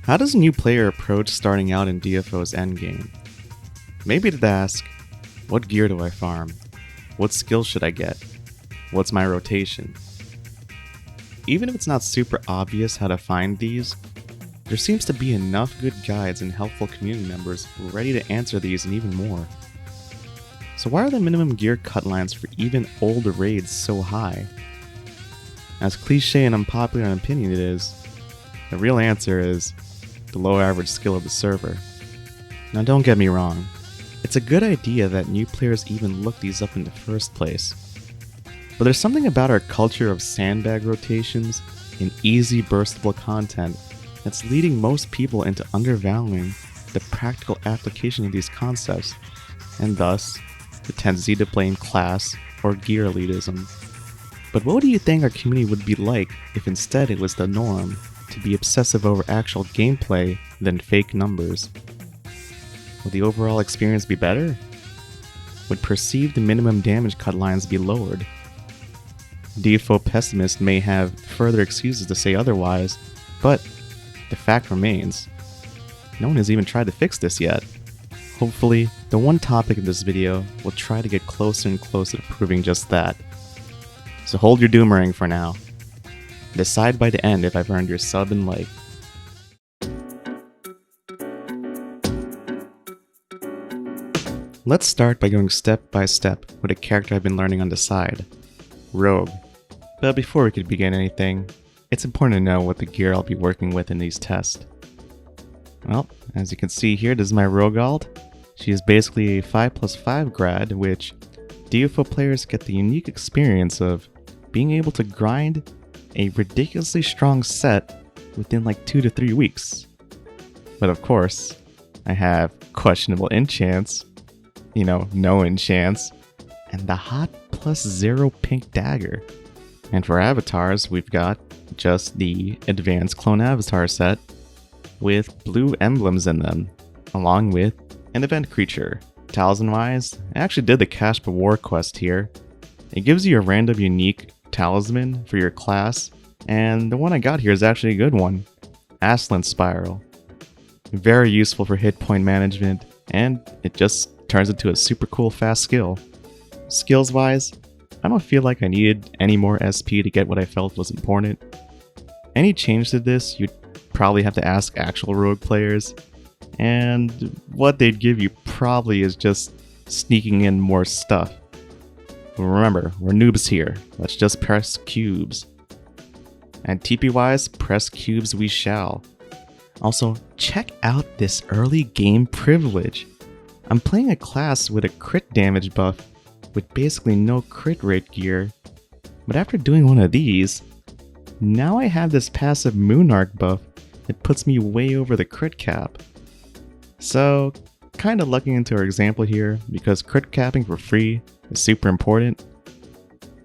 How does a new player approach starting out in DFO's endgame? Maybe to ask, what gear do I farm? What skills should I get? What's my rotation? Even if it's not super obvious how to find these, there seems to be enough good guides and helpful community members ready to answer these and even more. So why are the minimum gear cut lines for even older raids so high? As cliche and unpopular an opinion it is, the real answer is the low average skill of the server. Now don't get me wrong, it's a good idea that new players even look these up in the first place. But there's something about our culture of sandbag rotations and easy burstable content that's leading most people into undervaluing the practical application of these concepts, and thus the tendency to blame class or gear elitism. But what do you think our community would be like if instead it was the norm to be obsessive over actual gameplay than fake numbers? Would the overall experience be better? Would perceived minimum damage cut lines be lowered? DFO pessimists may have further excuses to say otherwise, but the fact remains, no one has even tried to fix this yet. Hopefully, the one topic in this video will try to get closer and closer to proving just that. So hold your doomerang for now. Decide by the end if I've earned your sub and like. Let's start by going step by step with a character I've been learning on the side, Rogue. But before we could begin anything, it's important to know what the gear I'll be working with in these tests. Well, as you can see here, this is my Rogue alt. She is basically a 5+5 grad, which DFO players get the unique experience of being able to grind a ridiculously strong set within like 2 to 3 weeks. But of course, I have questionable enchants, no enchants, and the hot +0 pink dagger. And for avatars, we've got just the advanced clone avatar set with blue emblems in them, along with an event creature. Talisman wise, I actually did the Cash for War quest here. It gives you a random unique talisman for your class, and the one I got here is actually a good one, Aslan Spiral. Very useful for hit point management, and it just turns into a super cool fast skill. Skills wise, I don't feel like I needed any more SP to get what I felt was important. Any change to this, you'd probably have to ask actual Rogue players, and what they'd give you probably is just sneaking in more stuff. But remember, we're noobs here, let's just press cubes. And TP wise, press cubes we shall. Also, check out this early game privilege. I'm playing a class with a crit damage buff with basically no crit rate gear, but after doing one of these, now I have this passive Moonarch buff that puts me way over the crit cap. So, kinda lucking into our example here, because crit capping for free is super important,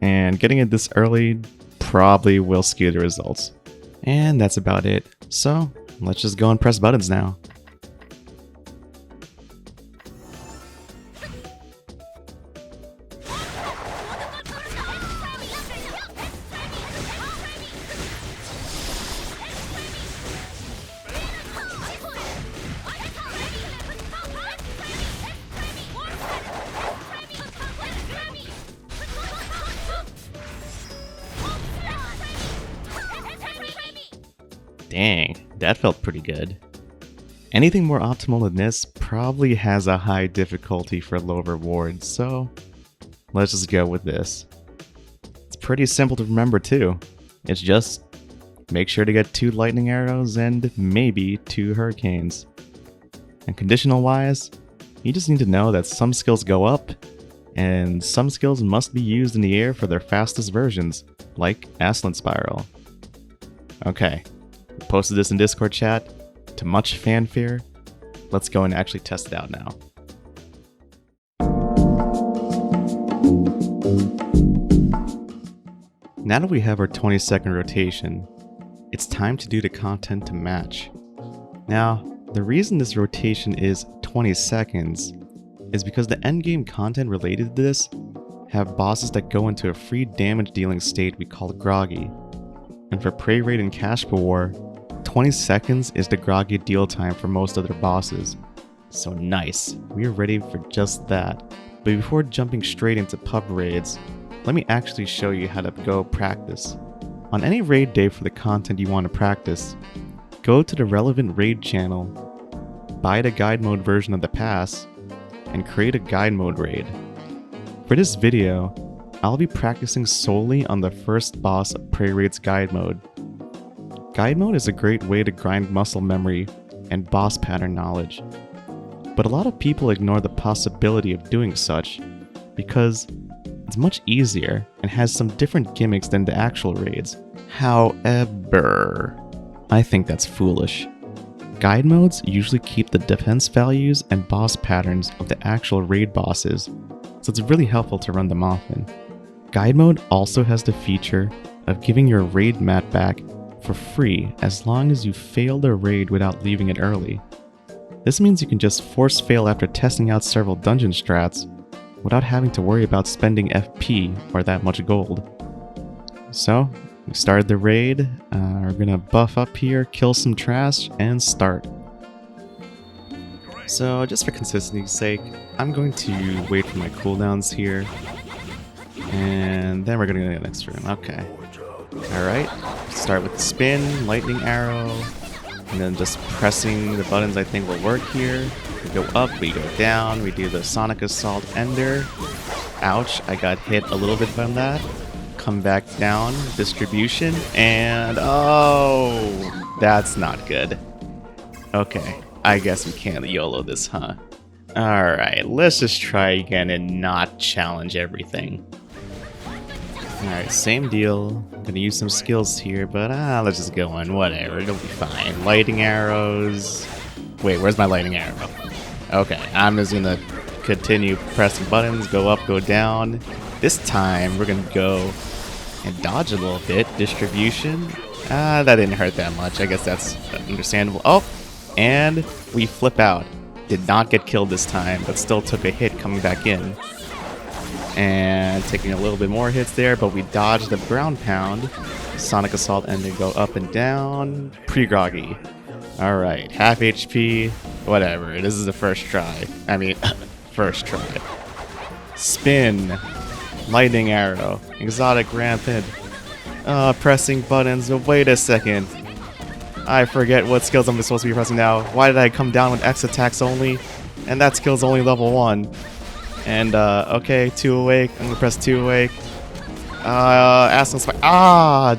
and getting it this early probably will skew the results. And that's about it, so let's just go and press buttons now. Dang, that felt pretty good. Anything more optimal than this probably has a high difficulty for low rewards, so let's just go with this. It's pretty simple to remember too. It's just make sure to get 2 lightning arrows and maybe 2 hurricanes. And conditional wise, you just need to know that some skills go up, and some skills must be used in the air for their fastest versions, like Aslan Spiral. Okay. Posted this in Discord chat to much fanfare. Let's go and actually test it out now. Now that we have our 20-second rotation, it's time to do the content to match. Now, the reason this rotation is 20 seconds is because the endgame content related to this have bosses that go into a free damage dealing state we call groggy. And for Prey Raid and Cash for War, 20 seconds is the groggy deal time for most other bosses. So nice, we are ready for just that. But before jumping straight into pub raids, let me actually show you how to go practice. On any raid day for the content you want to practice, go to the relevant raid channel, buy the guide mode version of the pass, and create a guide mode raid. For this video, I'll be practicing solely on the first boss of Prey Raid's guide mode. Guide mode is a great way to grind muscle memory and boss pattern knowledge. But a lot of people ignore the possibility of doing such because it's much easier and has some different gimmicks than the actual raids. However, I think that's foolish. Guide modes usually keep the defense values and boss patterns of the actual raid bosses, so it's really helpful to run them often. Guide mode also has the feature of giving your raid map back for free as long as you fail the raid without leaving it early. This means you can just force fail after testing out several dungeon strats without having to worry about spending FP or that much gold. So, we started the raid, we're gonna buff up here, kill some trash, and start. So just for consistency's sake, I'm going to wait for my cooldowns here, and then we're gonna go to the next room. Okay. Alright, start with the spin, lightning arrow, and then just pressing the buttons I think will work here. We go up, we go down, we do the Sonic Assault Ender. Ouch, I got hit a little bit from that. Come back down, distribution, and oh, that's not good. Okay, I guess we can't YOLO this, huh? Alright, let's just try again and not challenge everything. Alright, same deal. I'm gonna use some skills here, but let's just go on. Whatever, it'll be fine. Lightning arrows. Wait, where's my lightning arrow? Okay, I'm just gonna continue pressing buttons, go up, go down. This time, we're gonna go and dodge a little bit. Distribution. That didn't hurt that much. I guess that's understandable. Oh, and we flip out. Did not get killed this time, but still took a hit coming back in. And taking a little bit more hits there, but we dodged the ground pound. Sonic Assault and then go up and down. Pre-groggy. Alright, half HP, whatever. This is the first try. I mean, first try. Spin. Lightning arrow. Exotic rampant. Pressing buttons. Oh, wait a second. I forget what skills I'm supposed to be pressing now. Why did I come down with X attacks only? And that skill's only level 1. And, okay, 2 awake. I'm gonna press 2 awake. Aslan Spiral.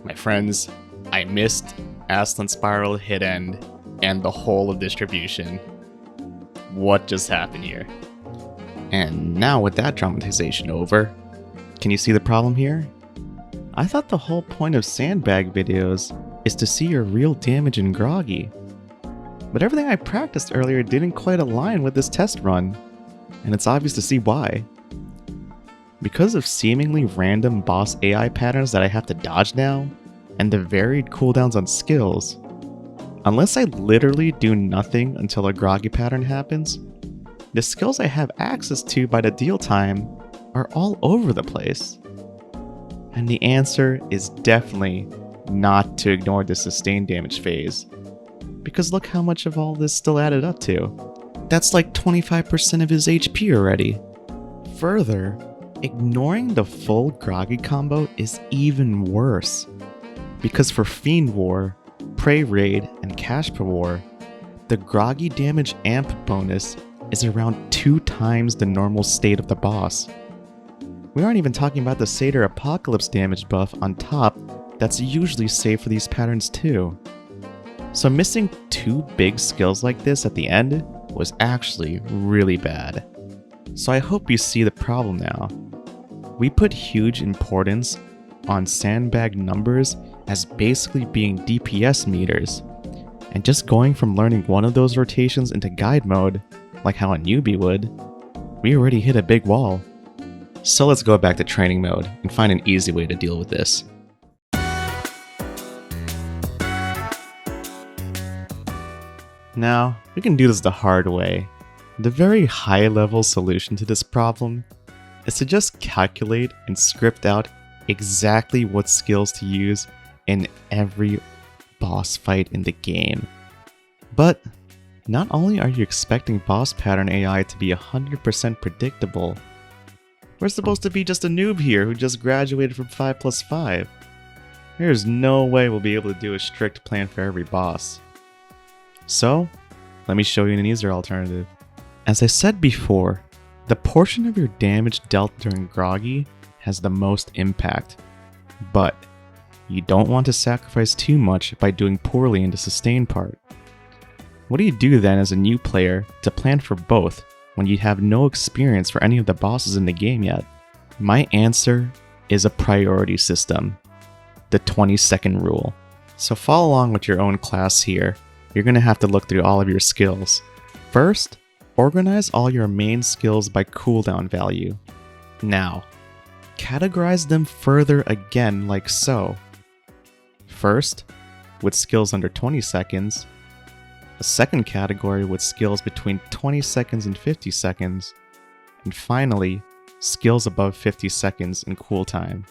My friends, I missed Aslan Spiral, Hit End, and the whole of distribution. What just happened here? And now with that dramatization over, can you see the problem here? I thought the whole point of Sandbag videos is to see your real damage in groggy. But everything I practiced earlier didn't quite align with this test run. And it's obvious to see why. Because of seemingly random boss AI patterns that I have to dodge now, and the varied cooldowns on skills, unless I literally do nothing until a groggy pattern happens, the skills I have access to by the deal time are all over the place. And the answer is definitely not to ignore the sustained damage phase, because look how much of all this still added up to. That's like 25% of his HP already. Further, ignoring the full groggy combo is even worse. Because for Fiend War, Prey Raid, and Cash Per War, the groggy damage amp bonus is around 2 times the normal state of the boss. We aren't even talking about the Seder Apocalypse damage buff on top that's usually saved for these patterns too. So missing 2 big skills like this at the end was actually really bad. So I hope you see the problem now. We put huge importance on Sandbag numbers as basically being DPS meters, and just going from learning one of those rotations into guide mode, like how a newbie would, we already hit a big wall. So let's go back to training mode and find an easy way to deal with this. Now, we can do this the hard way. The very high-level solution to this problem is to just calculate and script out exactly what skills to use in every boss fight in the game. But not only are you expecting boss pattern AI to be 100% predictable, we're supposed to be just a noob here who just graduated from 5+5. There's no way we'll be able to do a strict plan for every boss. So, let me show you an easier alternative. As I said before, the portion of your damage dealt during Groggy has the most impact, but you don't want to sacrifice too much by doing poorly in the sustain part. What do you do then as a new player to plan for both when you have no experience for any of the bosses in the game yet? My answer is a priority system, the 20-second rule. So follow along with your own class here. You're going to have to look through all of your skills. First, organize all your main skills by cooldown value. Now, categorize them further again like so. First, with skills under 20 seconds, a second category with skills between 20 seconds and 50 seconds, and finally, skills above 50 seconds in cooltime.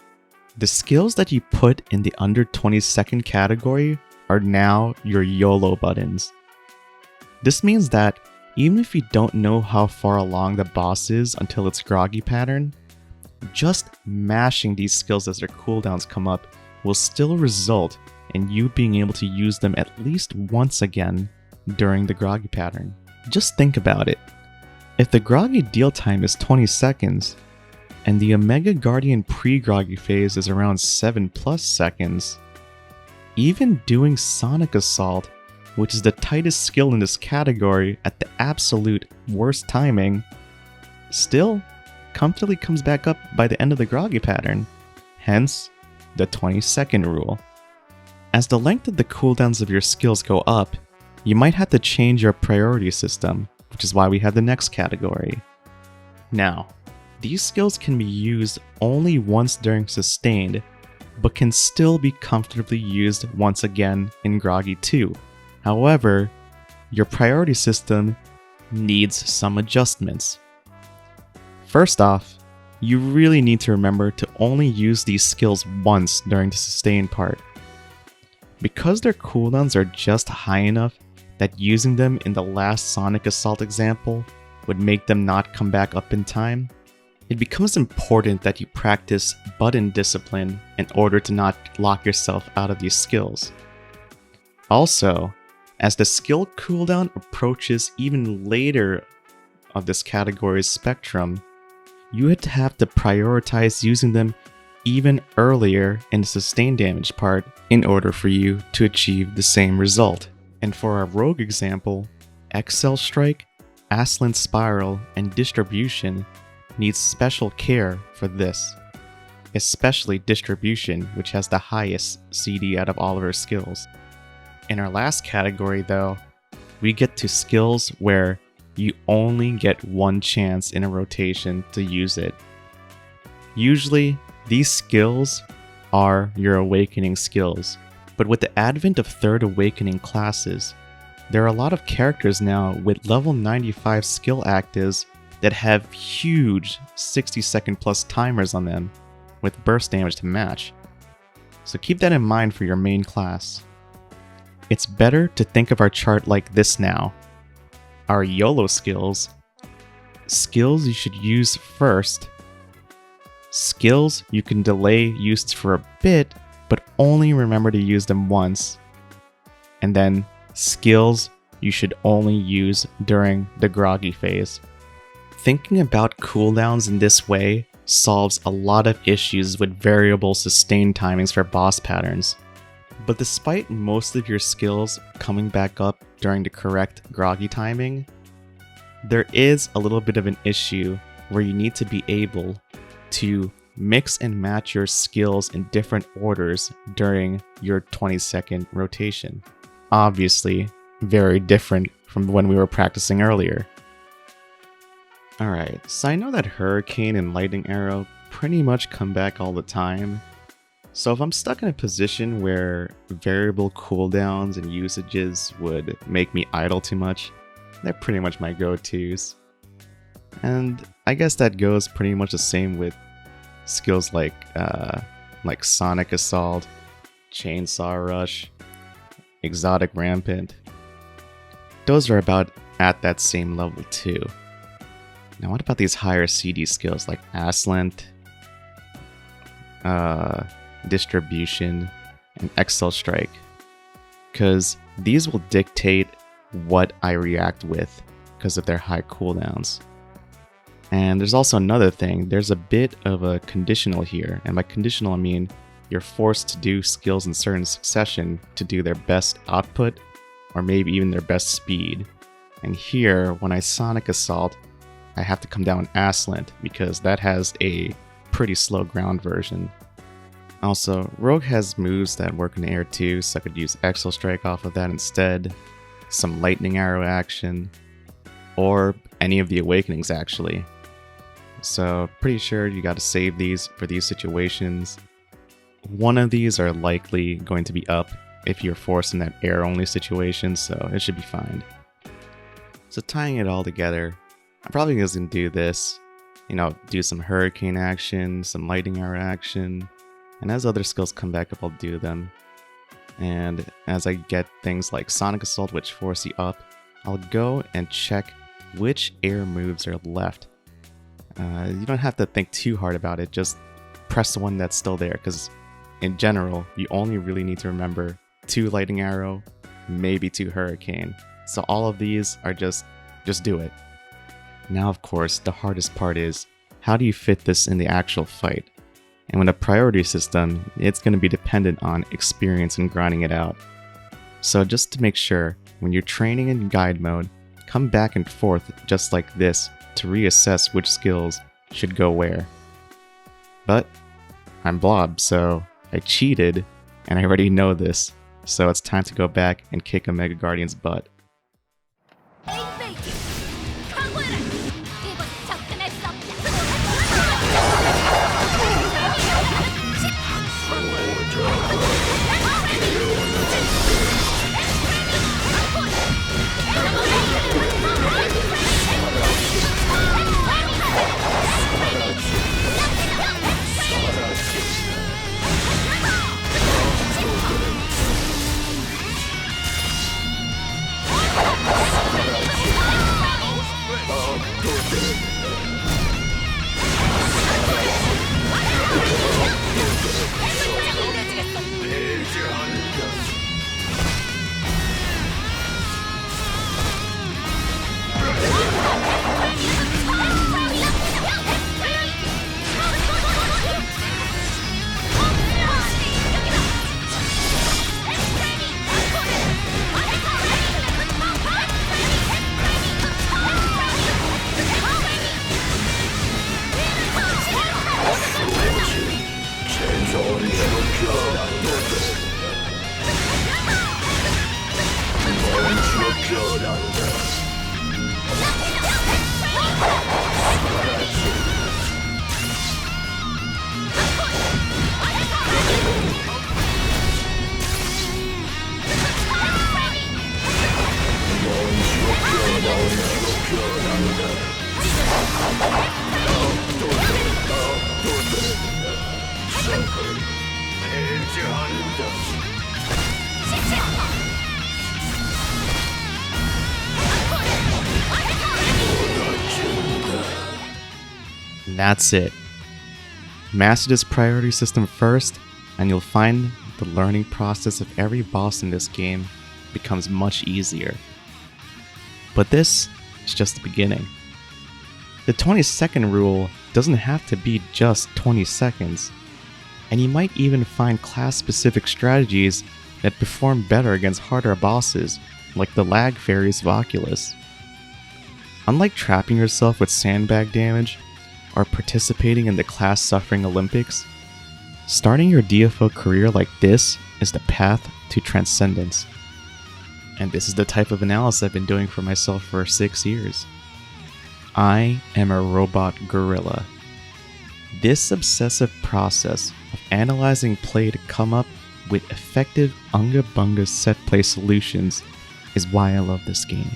The skills that you put in the under 20 second category are now your YOLO buttons. This means that even if you don't know how far along the boss is until its Groggy pattern, just mashing these skills as their cooldowns come up will still result in you being able to use them at least once again during the Groggy pattern. Just think about it. If the Groggy deal time is 20 seconds, and the Omega Guardian pre-Groggy phase is around 7+ seconds, even doing Sonic Assault, which is the tightest skill in this category at the absolute worst timing, still comfortably comes back up by the end of the Groggy pattern, hence the 20-second rule. As the length of the cooldowns of your skills go up, you might have to change your priority system, which is why we have the next category. Now, these skills can be used only once during sustained, but can still be comfortably used once again in Groggy 2. However, your priority system needs some adjustments. First off, you really need to remember to only use these skills once during the sustain part. Because their cooldowns are just high enough that using them in the last Sonic Assault example would make them not come back up in time, it becomes important that you practice button discipline in order to not lock yourself out of these skills. Also, as the skill cooldown approaches even later of this category's spectrum, you would have to prioritize using them even earlier in the sustain damage part in order for you to achieve the same result. And for our Rogue example, Excel Strike, Aslan Spiral, and Distribution needs special care for this, especially Distribution, which has the highest CD out of all of her skills. In our last category though, we get to skills where you only get one chance in a rotation to use it. Usually, these skills are your awakening skills, but with the advent of third awakening classes, there are a lot of characters now with level 95 skill actives that have huge 60-second plus timers on them with burst damage to match. So keep that in mind for your main class. It's better to think of our chart like this now. Our YOLO skills you should use first, skills you can delay use for a bit but only remember to use them once, and then skills you should only use during the Groggy phase. Thinking about cooldowns in this way solves a lot of issues with variable sustain timings for boss patterns. But despite most of your skills coming back up during the correct Groggy timing, there is a little bit of an issue where you need to be able to mix and match your skills in different orders during your 20-second rotation. Obviously, very different from when we were practicing earlier. Alright, so I know that Hurricane and Lightning Arrow pretty much come back all the time. So if I'm stuck in a position where variable cooldowns and usages would make me idle too much, they're pretty much my go-tos. And I guess that goes pretty much the same with skills like Sonic Assault, Chainsaw Rush, exotic rampant. Those are about at that same level too. Now what about these higher CD skills like Aslant, Distribution, and Excel Strike? Because these will dictate what I react with because of their high cooldowns. And there's also another thing, there's a bit of a conditional here, and by conditional I mean you're forced to do skills in certain succession to do their best output, or maybe even their best speed. And here, when I Sonic Assault, I have to come down Aslant, because that has a pretty slow ground version. Also, Rogue has moves that work in the air too, so I could use Excel Strike off of that instead, some Lightning Arrow action, or any of the Awakenings actually. So pretty sure you gotta save these for these situations. One of these are likely going to be up if you're forced in that air only situation, so it should be fine. So tying it all together, I'm probably just gonna do this, do some Hurricane action, some Lightning Arrow action, and as other skills come back up, I'll do them. And as I get things like Sonic Assault, which force you up, I'll go and check which air moves are left. You don't have to think too hard about it, just press the one that's still there, because in general, you only really need to remember 2 Lightning Arrow, maybe 2 Hurricane. So all of these are just do it. Now of course, the hardest part is, how do you fit this in the actual fight? And with a priority system, it's going to be dependent on experience and grinding it out. So just to make sure, when you're training in guide mode, come back and forth just like this to reassess which skills should go where. But I'm Blob, so I cheated, and I already know this, so it's time to go back and kick a Mega Guardian's butt. And that's it. Master this priority system first, and you'll find the learning process of every boss in this game becomes much easier. But this is just the beginning. The 20-second rule doesn't have to be just 20 seconds, and you might even find class-specific strategies that perform better against harder bosses, like the lag fairies of Oculus. Unlike trapping yourself with sandbag damage, or participating in the class-suffering Olympics, starting your DFO career like this is the path to transcendence. And this is the type of analysis I've been doing for myself for 6 years. I am a robot gorilla. This obsessive process of analyzing play to come up with effective unga-bunga set play solutions is why I love this game.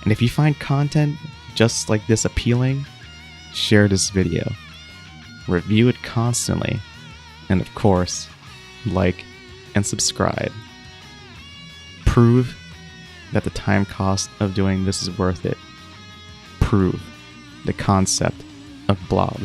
And if you find content just like this appealing, share this video, review it constantly, and of course, like and subscribe. Prove that the time cost of doing this is worth it. Prove the concept of blob.